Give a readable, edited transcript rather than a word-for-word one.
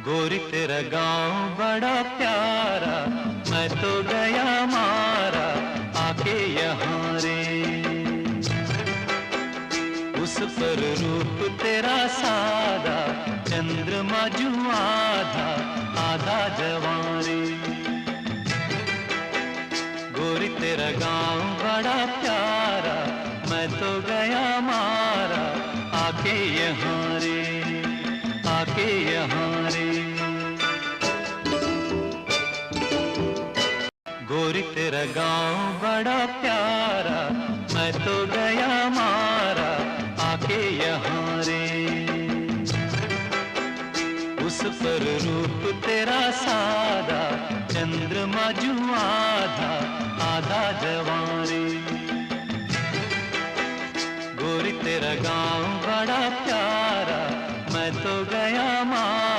गोरी तेरा गांव बड़ा प्यारा, मैं तो गया मारा आके यहाँ रे। उस पर रूप तेरा सादा, चंद्रमा जू आधा आधा जवां रे। गोरी तेरा गांव बड़ा प्यारा, मैं तो गया मारा आके यहाँ रे, आके यहाँ रे। गोरी तेरा गांव बड़ा प्यारा, मैं तो गया मारा आके यहाँ रे। उस पर रूप तेरा सादा, चंद्रमा जू आधा आधा जवां रे। गोरी तेरा गांव बड़ा प्यारा, मैं तो गया मारा